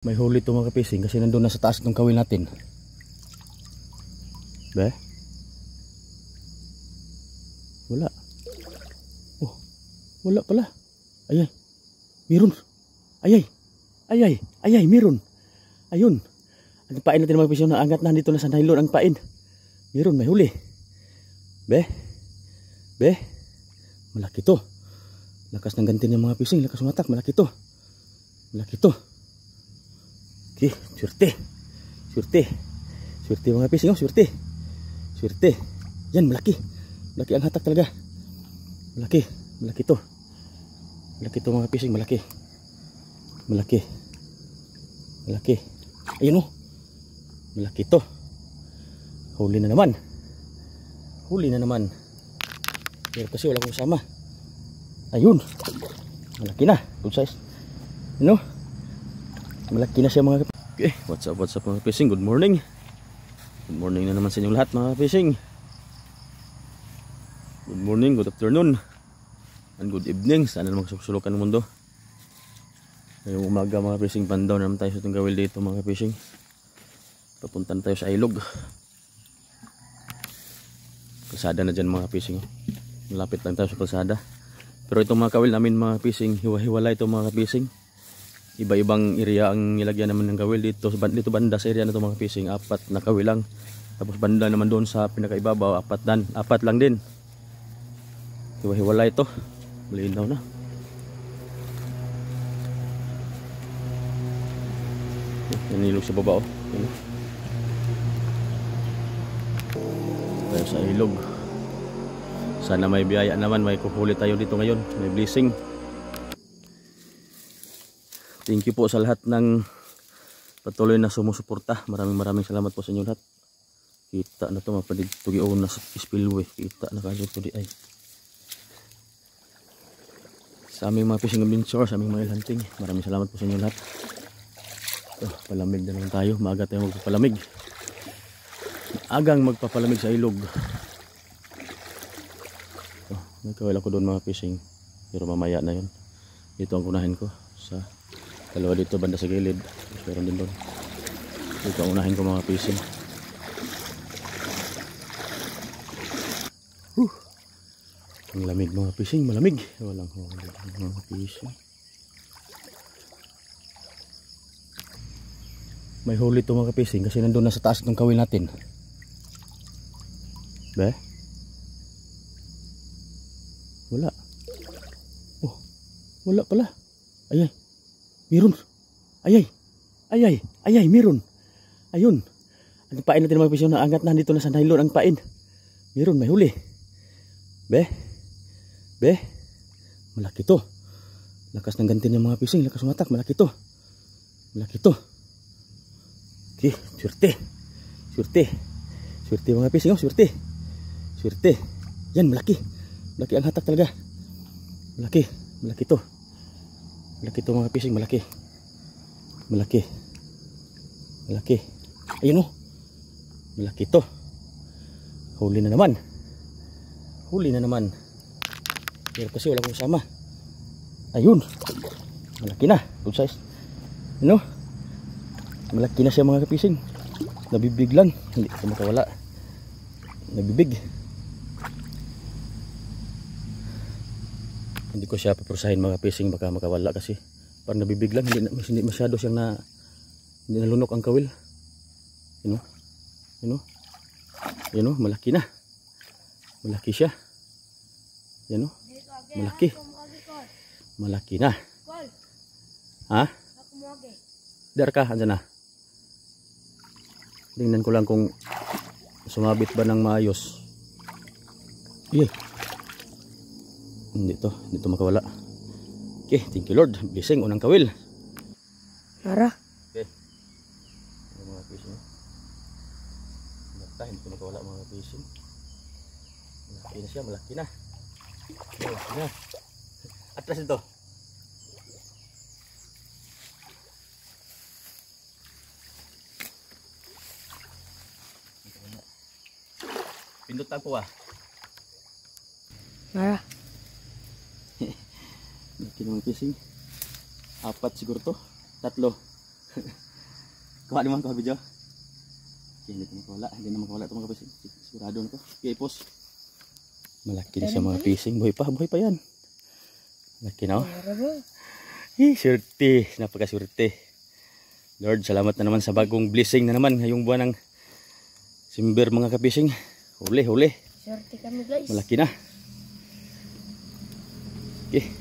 May huli ito mga kapising kasi nandun na sa taas ng kawil natin. Be? Wala. Oh, wala pala. Ayay. Meron. Ayay. Ayay. Ayay, meron. Ayun. Ang pain natin mga kapising na angat na dito na sa nylon ang pain. Meron, may huli. Be? Be? Malaki to. Lakas ng ganti niya mga kapising, lakas matak, malaki to. Malaki to. Okay, swerte. Swerte. Swerte mga kapising, oh, swerte. Swerte. Yan, malaki. Malaki ang hatak talaga. Malaki. Malaki to. Malaki to mga kapising, malaki. Malaki. Malaki. Ayun, oh. Malaki to. Huli na naman. Huli na naman. Pero kasi wala kong kasama. Ayun. Malaki na. Good size. Ano? Malaki na siya mga kapising. Okay, what's up mga kapising? Good morning. Good morning na naman sa inyong lahat mga kapising. Good morning, good afternoon, and good evening. Sana naman kasulukan ng mundo. Ngayong umaga mga kapising, pandaw na naman tayo sa itong gawil dito mga kapising. Papunta na tayo sa ilog. Kalsada na dyan mga kapising. Malapit lang tayo sa kalsada. Pero itong mga kawil namin mga kapising, hiwa-hiwala ito mga kapising. Iba-ibang area ang nilagyan naman ng kawil dito banda sa area na ito mga kapising. 4 na kawil lang. Tapos banda naman doon sa pinakaibabaw 4 lang din. Hiwa-hiwala ito. Malinaw na. Nanilog sa baba, oh. Tayo sa ilog. Sana may biyaya naman, may kuhuli tayo dito ngayon, may blessing. Thank you po sa lahat ng patuloy na sumusuporta. Maraming salamat po sa inyo lahat. Kita na to mga padigtugion na sa spillway. Kita na kaso to di ay. Sa aming mga fishing adventure, sa aming mga hunting, maraming salamat po sa inyo lahat. Palamig na lang tayo. Maaga tayo magpapalamig. Agang magpapalamig sa ilog. Nagkawil ako doon mga fishing. Pero mamaya na yun. Dito ang kunahin ko. Sa dalawa dito banda sa gilid. Meron din doon. Dito ang unahin ko mga fishing. Ang lamig mga fishing. Malamig. Walang huli mga fishing. May huli ito mga fishing kasi nandun na sa taas ng kawil natin. Be? Wala. Oh, wala pala. Ayay. Meron. Ayay. Ayay. Ayay, meron. Ayun. Ang pain natin mga fishing na angat na dito na sa nylon ang pain. Meron, may huli. Be? Be? Malaki to. Lakas ng ganti niya mga fishing, lakas matak, malaki to. Malaki to. Okay, swerte. Swerte. Swerte mga fishing, oh, swerte. Swerte. Yan, malaki. Malaki ang hatak talaga. Malaki. Malaki to. Malaki to mga fishing, malaki. Malaki. Malaki. Ayun, oh. Malaki to. Huli na naman. Huli na naman. Pero kasi wala kong kasama. Ayun. Malaki na. Good size. Ano? Malaki na siya mga kapising. Nabibig lang. Hindi ko makawala. Nabibig. Hindi ko siya papurusahin mga kapising. Baka makawala kasi. Parang nabibig lang. Hindi masyado siyang hindi nalunok ang kawil. You know? You know? You know? Malaki na. Malaki siya. You know? Malaki. Malaki na. Ha? Dar ka? Andyan na. Tingnan ko lang kung sumabit ba ng maayos. Yeah. Hindi to makawala. Okay, thank you Lord. Blessing, unang kawil. Tara. Okay. Mga fishing. Hindi to makawala mga fishing. Malaki na siya, malaki na. Malaki na. Atras ito. Pindutan po ah. Tara. Malaki naman fishing. 4 siguro to. 3. Kuha naman ko video. Okay, hindi na makawala ito mga kapising. Sigurado na to. Okay, pause. Malaki na siya mga fishing. Buhay pa yan. Malaki na oh. Swerte, napakaswerte. Lord, salamat na naman sa bagong blessing na naman ngayong buwan ng December mga kapising. Huli. Swerte kami guys. Malaki na. Okay.